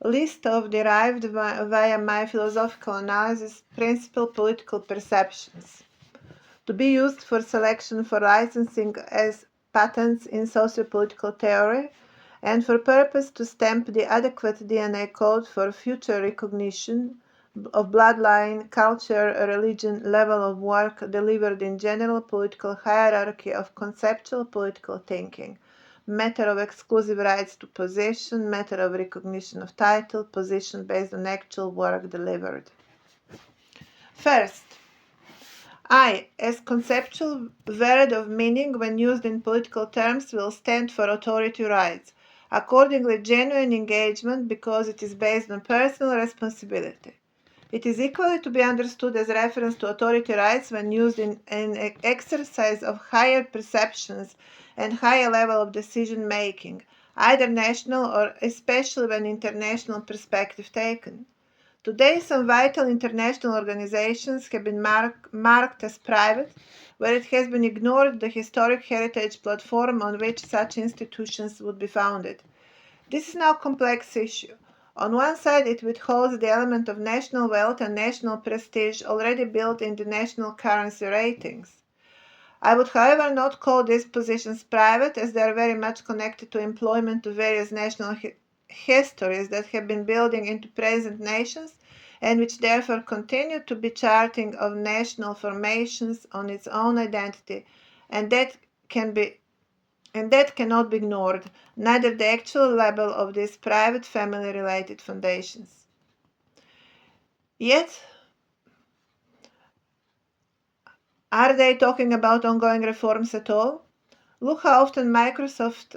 List of derived via my philosophical analysis principal political perceptions. To be used for selection for licensing as patents in socio-political theory, and for purpose to stamp the adequate DNA code for future recognition of bloodline, culture, religion, level of work delivered in general political hierarchy of conceptual political thinking, matter of exclusive rights to possession, matter of recognition of title, position based on actual work delivered. First, I, as conceptual word of meaning when used in political terms, will stand for authority rights. Accordingly, genuine engagement because it is based on personal responsibility. It is equally to be understood as reference to authority rights when used in an exercise of higher perceptions and higher level of decision making, either national or especially when international perspective taken. Today, some vital international organizations have been marked as private, where it has been ignored the historic heritage platform on which such institutions would be founded. This is now a complex issue. On one side, it withholds the element of national wealth and national prestige already built into national currency ratings. I would, however, not call these positions private, as they are very much connected to employment of various national histories that have been building into present nations and which therefore continue to be charting of national formations on its own identity, and that cannot be ignored, neither the actual level of these private family related foundations. Yet, are they talking about ongoing reforms at all? Look how often Microsoft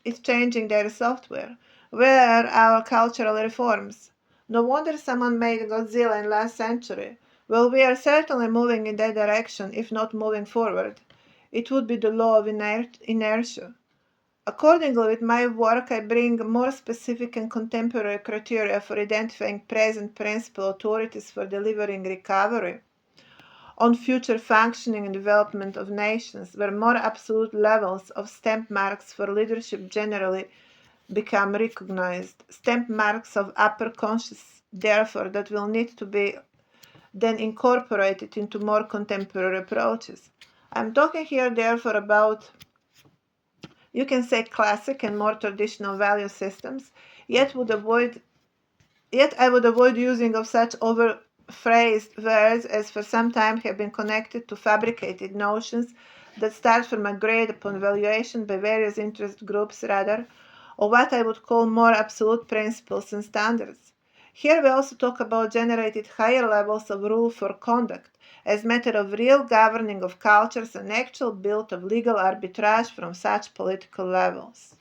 is changing their software. Where are our cultural reforms? No wonder someone made Godzilla in last century. Well, we are certainly moving in that direction, if not moving forward. It would be the law of inertia. Accordingly, with my work, I bring more specific and contemporary criteria for identifying present principal authorities for delivering recovery on future functioning and development of nations, where more absolute levels of stamp marks for leadership generally become recognized, stamp marks of upper conscious, therefore, that will need to be then incorporated into more contemporary approaches. I'm talking here, therefore, about, you can say, classic and more traditional value systems, yet I would avoid using of such overphrased words as for some time have been connected to fabricated notions that start from agreed upon valuation by various interest groups rather, or what I would call more absolute principles and standards. Here we also talk about generated higher levels of rule for conduct as matter of real governing of cultures and actual build of legal arbitrage from such political levels.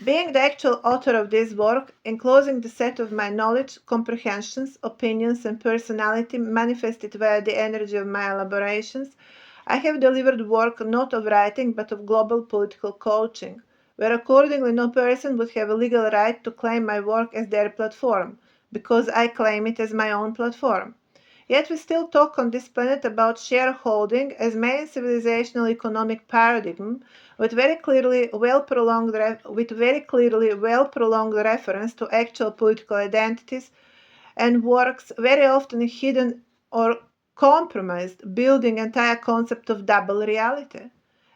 Being the actual author of this work, enclosing the set of my knowledge, comprehensions, opinions, and personality manifested via the energy of my elaborations, I have delivered work not of writing but of global political coaching, where accordingly no person would have a legal right to claim my work as their platform, because I claim it as my own platform. Yet we still talk on this planet about shareholding as main civilizational economic paradigm with very clearly well prolonged reference to actual political identities and works very often hidden or compromised, building entire concept of double reality,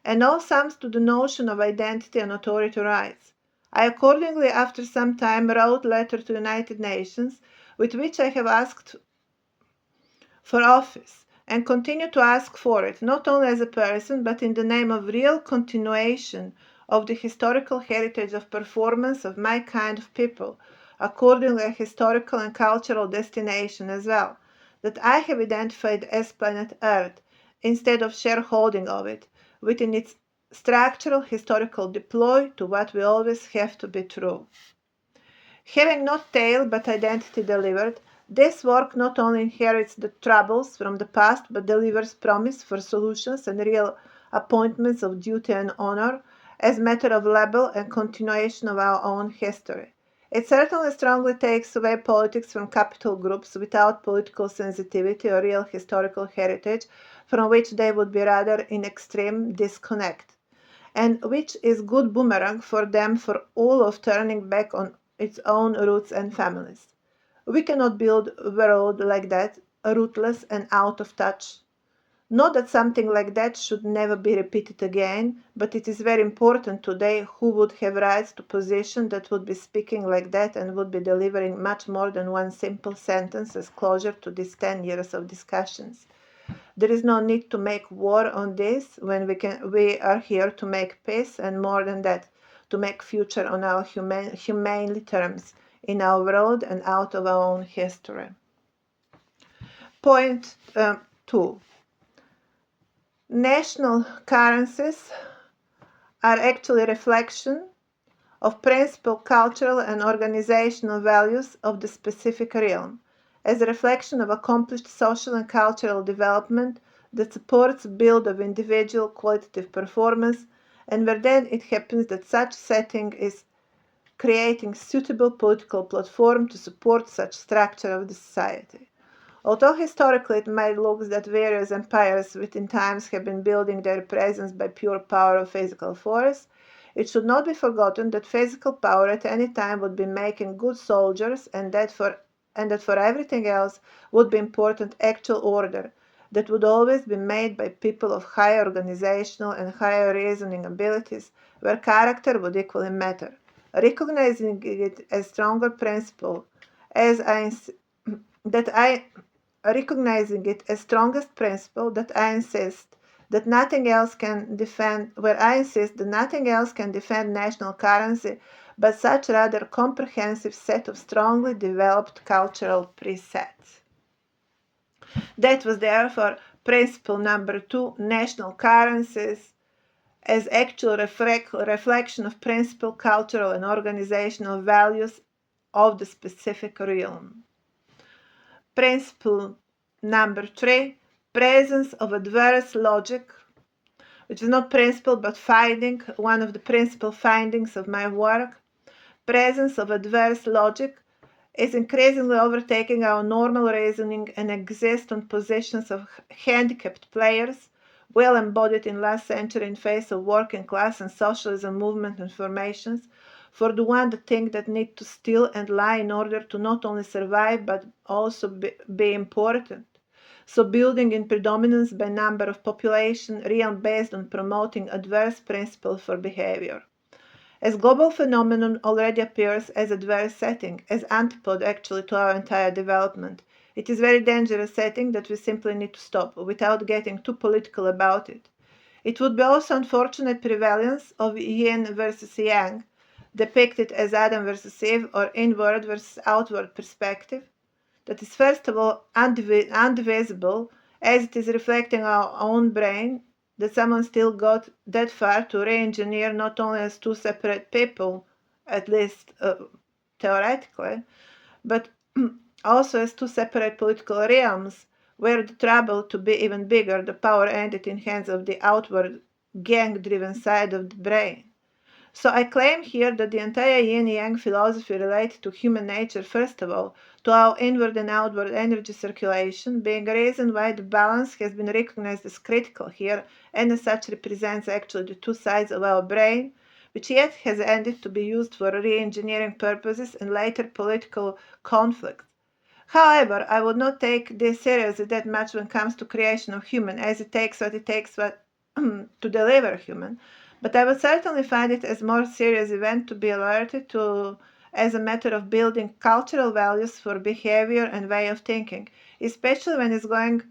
and all sums to the notion of identity and authority rights. I accordingly, after some time, wrote letter to United Nations, with which I have asked for office and continue to ask for it, not only as a person, but in the name of real continuation of the historical heritage of performance of my kind of people, accordingly a historical and cultural destination as well, that I have identified as planet Earth, instead of shareholding of it, within its structural historical deploy to what we always have to be true. Having not tale but identity delivered, this work not only inherits the troubles from the past but delivers promise for solutions and real appointments of duty and honor as matter of label and continuation of our own history. It certainly strongly takes away politics from capital groups without political sensitivity or real historical heritage, from which they would be rather in extreme disconnect, and which is good boomerang for them for all of turning back on its own roots and families. We cannot build a world like that, rootless and out of touch. Not that something like that should never be repeated again, but it is very important today who would have rights to position that would be speaking like that and would be delivering much more than one simple sentence as closure to these 10 years of discussions. There is no need to make war on this when we are here to make peace and more than that, to make future on our humanely terms in our world and out of our own history. Point 2. National currencies are actually a reflection of principal cultural and organizational values of the specific realm, as a reflection of accomplished social and cultural development that supports build of individual qualitative performance, and where then it happens that such setting is creating suitable political platform to support such structure of the society. Although historically it might look that various empires within times have been building their presence by pure power of physical force, it should not be forgotten that physical power at any time would be making good soldiers and that for everything else would be important actual order that would always be made by people of higher organizational and higher reasoning abilities where character would equally matter. Recognizing it as stronger principle as I that I recognizing it as strongest principle that I insist that nothing else can defend where I insist that nothing else can defend national currency but such rather comprehensive set of strongly developed cultural presets. That was therefore principle number 2, national currencies as actual reflection of principal cultural and organizational values of the specific realm. Principle number 3, presence of adverse logic, which is not principle but finding, one of the principal findings of my work. Presence of adverse logic is increasingly overtaking our normal reasoning and exists on positions of handicapped players, well embodied in last century in face of working class and socialism movement and formations, for the one that think that need to steal and lie in order to not only survive but also be important. So building in predominance by number of population, realm based on promoting adverse principle for behavior. As global phenomenon already appears as adverse setting, as antipode actually to our entire development, it is very dangerous setting that we simply need to stop without getting too political about it. It would be also unfortunate prevalence of yin versus yang, depicted as Adam versus Eve or inward versus outward perspective, that is first of all undivisible as it is reflecting our own brain, that someone still got that far to re-engineer not only as two separate people, at least theoretically, but also as two separate political realms, where the trouble to be even bigger, the power ended in hands of the outward gang-driven side of the brain. So I claim here that the entire yin-yang philosophy related to human nature, first of all, to our inward and outward energy circulation, being a reason why the balance has been recognized as critical here, and as such represents actually the two sides of our brain, which yet has ended to be used for re-engineering purposes and later political conflicts. However, I would not take this seriously that much when it comes to creation of human, as it takes what it takes to deliver human. But I would certainly find it as more serious event to be alerted to as a matter of building cultural values for behavior and way of thinking, especially when it's going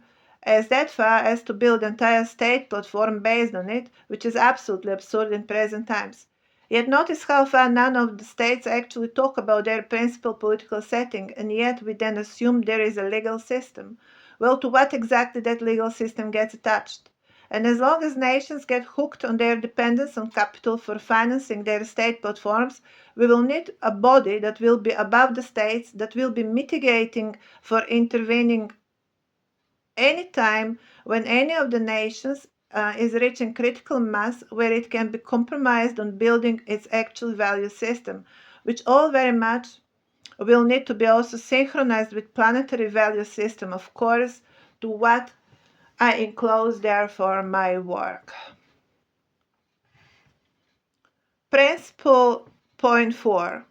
as that far as to build entire state platform based on it, which is absolutely absurd in present times. Yet notice how far none of the states actually talk about their principal political setting, and yet we then assume there is a legal system. Well, to what exactly that legal system gets attached? And as long as nations get hooked on their dependence on capital for financing their state platforms, we will need a body that will be above the states, that will be mitigating for intervening any time when any of the nations is reaching critical mass where it can be compromised on building its actual value system, which all very much will need to be also synchronized with planetary value system, of course, to what I enclose there for my work. Principle point 4.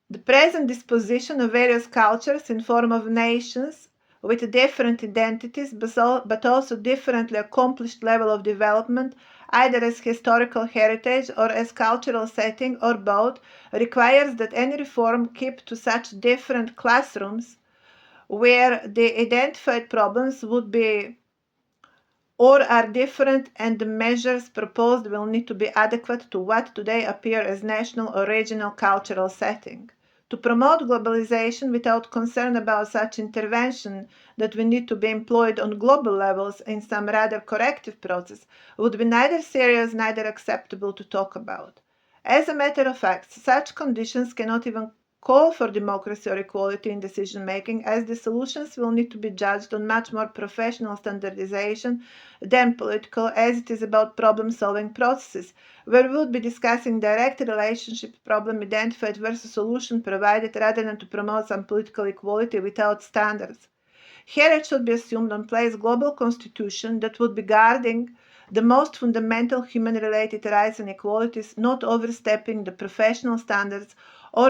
The present disposition of various cultures in form of nations with different identities but also differently accomplished level of development, either as historical heritage or as cultural setting or both, requires that any reform keep to such different classrooms where the identified problems would be or are different, and the measures proposed will need to be adequate to what today appear as national or regional cultural setting. To promote globalization without concern about such intervention that we need to be employed on global levels in some rather corrective process would be neither serious neither acceptable to talk about. As a matter of fact, such conditions cannot even call for democracy or equality in decision making, as the solutions will need to be judged on much more professional standardization than political, as it is about problem solving processes, where we would be discussing direct relationship problem identified versus solution provided rather than to promote some political equality without standards. Here it should be assumed on place global constitution that would be guarding the most fundamental human-related rights and equalities, not overstepping the professional standards or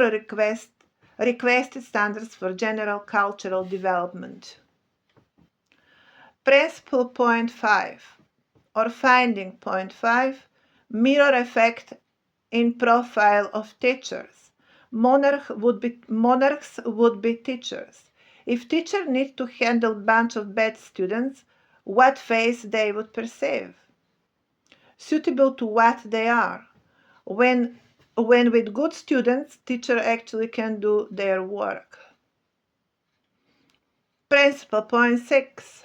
requested standards for general cultural development. Principle point 5 or finding point 5, mirror effect in profile of teachers. Monarchs would be teachers. If teacher need to handle bunch of bad students, what face they would perceive? Suitable to what they are. When with good students, teacher actually can do their work. Principle point 6.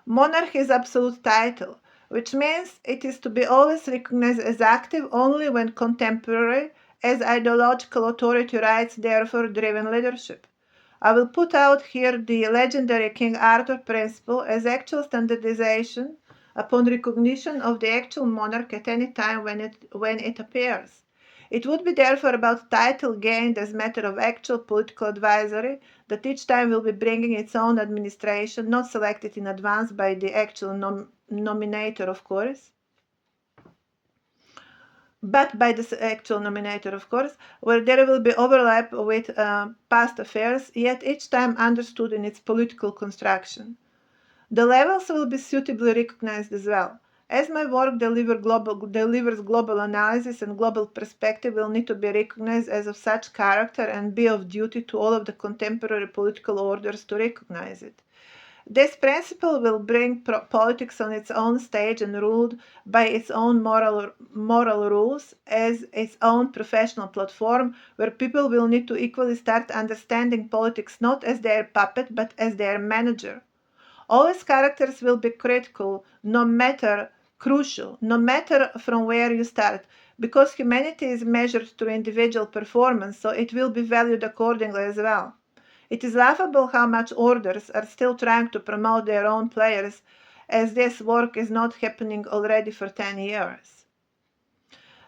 Monarch is absolute title, which means it is to be always recognized as active only when contemporary, as ideological authority rights therefore driven leadership. I will put out here the legendary King Arthur principle as actual standardization upon recognition of the actual monarch at any time when it appears. It would be therefore about title gained as matter of actual political advisory that each time will be bringing its own administration, not selected in advance by the actual nominator, of course, but by the actual nominator, of course, where there will be overlap with past affairs, yet each time understood in its political construction. The levels will be suitably recognized as well. As my work delivers global analysis and global perspective will need to be recognized as of such character and be of duty to all of the contemporary political orders to recognize it. This principle will bring politics on its own stage and ruled by its own moral rules as its own professional platform, where people will need to equally start understanding politics not as their puppet but as their manager. Always characters will be crucial, no matter from where you start, because humanity is measured through individual performance, so it will be valued accordingly as well. It is laughable how much orders are still trying to promote their own players, as this work is not happening already for 10 years.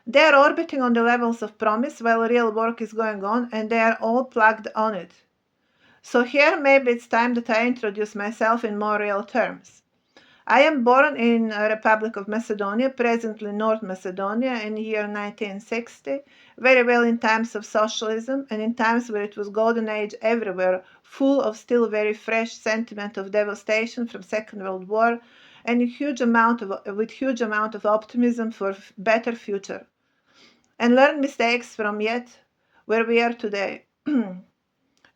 They are orbiting on the levels of promise while real work is going on, and they are all plugged on it. So here maybe it's time that I introduce myself in more real terms. I am born in Republic of Macedonia, presently North Macedonia, in year 1960, very well in times of socialism and in times where it was golden age everywhere, full of still very fresh sentiment of devastation from Second World War and with huge amount of optimism for better future. And learn mistakes from yet where we are today.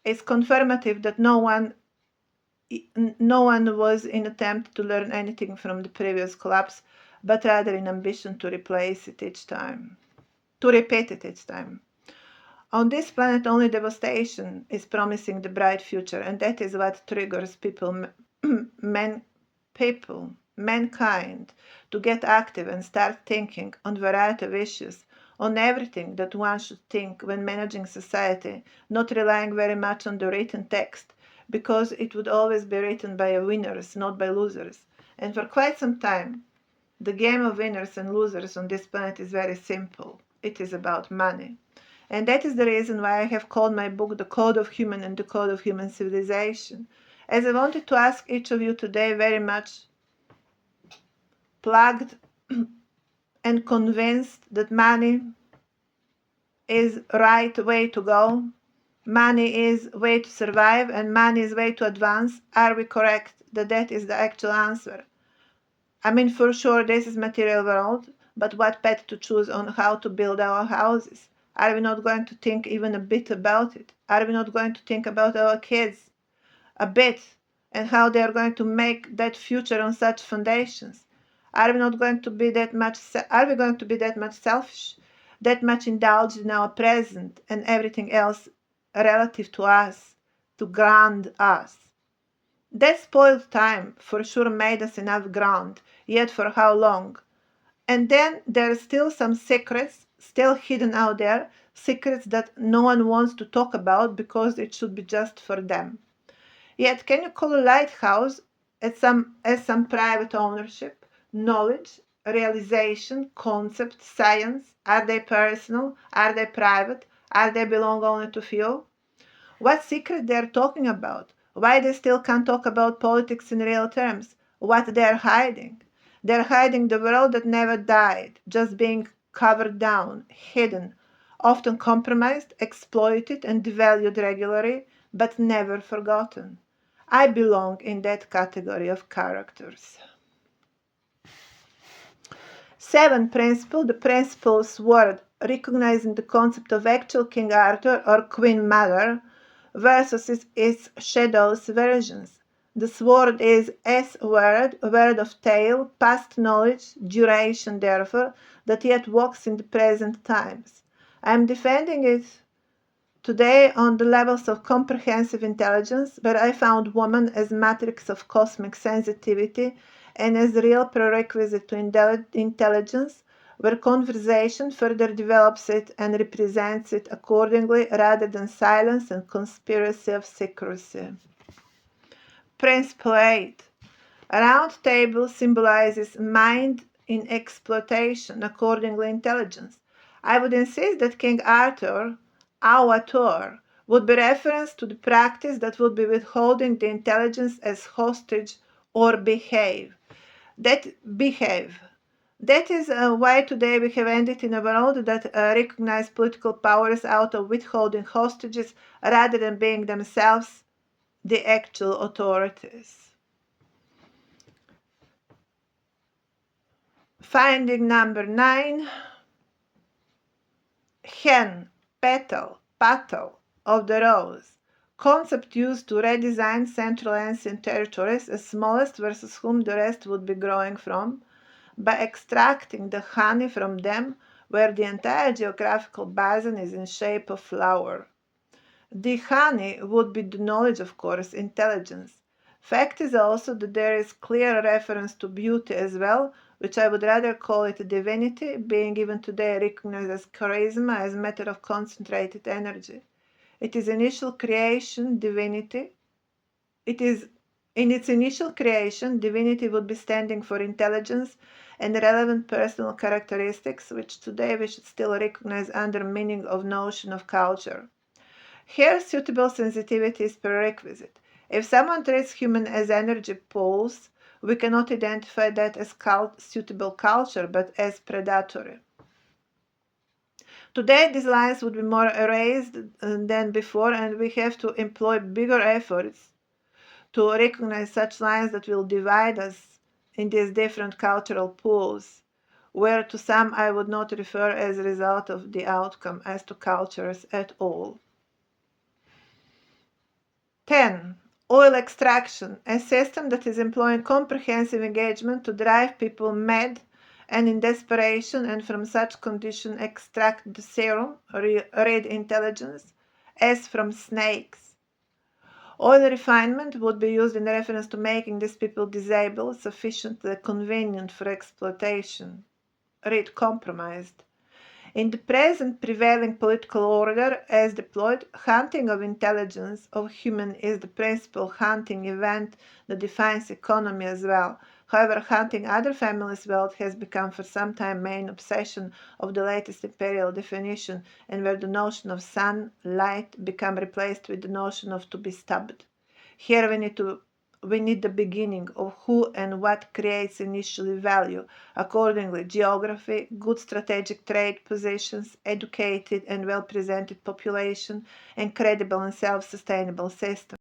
It's confirmative that no one was in attempt to learn anything from the previous collapse, but rather in ambition to replace it each time, to repeat it each time. On this planet, only devastation is promising the bright future, and that is what triggers mankind, to get active and start thinking on variety of issues, on everything that one should think when managing society, not relying very much on the written text, because it would always be written by winners, not by losers. And for quite some time, the game of winners and losers on this planet is very simple. It is about money. And that is the reason why I have called my book The Code of Human and the Code of Human Civilization, as I wanted to ask each of you today, very much plugged and convinced that money is right way to go, money is way to survive, and money is way to advance, are we correct that that is the actual answer? I mean, for sure, this is material world, but what path to choose on how to build our houses? Are we not going to think even a bit about it? Are we not going to think about our kids a bit and how they are going to make that future on such foundations? Are we not going to be that much? Are we going to be that much selfish, that much indulged in our present and everything else relative to us, to ground us? That spoiled time for sure made us enough ground, yet for how long? And then there are still some secrets still hidden out there, secrets that no one wants to talk about because it should be just for them. Yet can you call a lighthouse as some private ownership, knowledge, realization, concept, science? Are they personal? Are they private? Are they belong only to few? What secret they're talking about? Why they still can't talk about politics in real terms? What they're hiding? They're hiding the world that never died, just being covered down, hidden, often compromised, exploited, and devalued regularly, but never forgotten. I belong in that category of characters. 7. Principle, the principle's word, recognizing the concept of actual King Arthur or Queen Mother versus its shadow's versions. The sword is S word, word of tale, past knowledge, duration therefore, that yet walks in the present times. I am defending it today on the levels of comprehensive intelligence, where I found woman as matrix of cosmic sensitivity and as real prerequisite to intelligence, where conversation further develops it and represents it accordingly rather than silence and conspiracy of secrecy. Principle 8. A round table symbolizes mind in exploitation, accordingly intelligence. I would insist that King Arthur, our Thor, would be referenced to the practice that would be withholding the intelligence as hostage or behave. That is why today we have ended in a world that recognizes political powers out of withholding hostages rather than being themselves the actual authorities. Finding number 9. Hen, petal of the rose. Concept used to redesign Central Asian territories as smallest versus whom the rest would be growing from, by extracting the honey from them where the entire geographical basin is in shape of flower. The honey would be the knowledge, of course, intelligence. Fact is also that there is clear reference to beauty as well, which I would rather call it divinity, being even today recognized as charisma as a matter of concentrated energy. It is initial creation, divinity. It is in its initial creation, divinity would be standing for intelligence and relevant personal characteristics, which today we should still recognize under meaning of notion of culture. Here, suitable sensitivity is prerequisite. If someone treats human as energy pools, we cannot identify that as suitable culture, but as predatory. Today, these lines would be more erased than before, and we have to employ bigger efforts to recognize such lines that will divide us in these different cultural pools, where to some I would not refer as a result of the outcome as to cultures at all. 10. Oil extraction, a system that is employing comprehensive engagement to drive people mad and in desperation, and from such condition extract the serum, read intelligence, as from snakes. Oil refinement would be used in reference to making these people disabled, sufficiently convenient for exploitation, read compromised. In the present prevailing political order, as deployed, hunting of intelligence of human is the principal hunting event that defines economy as well. However, hunting other families' wealth has become for some time main obsession of the latest imperial definition, and where the notion of sun, light, become replaced with the notion of to be stubbed. Here we need to We need the beginning of who and what creates initially value. Accordingly, geography, good strategic trade positions, educated and well-presented population, and credible and self-sustainable system.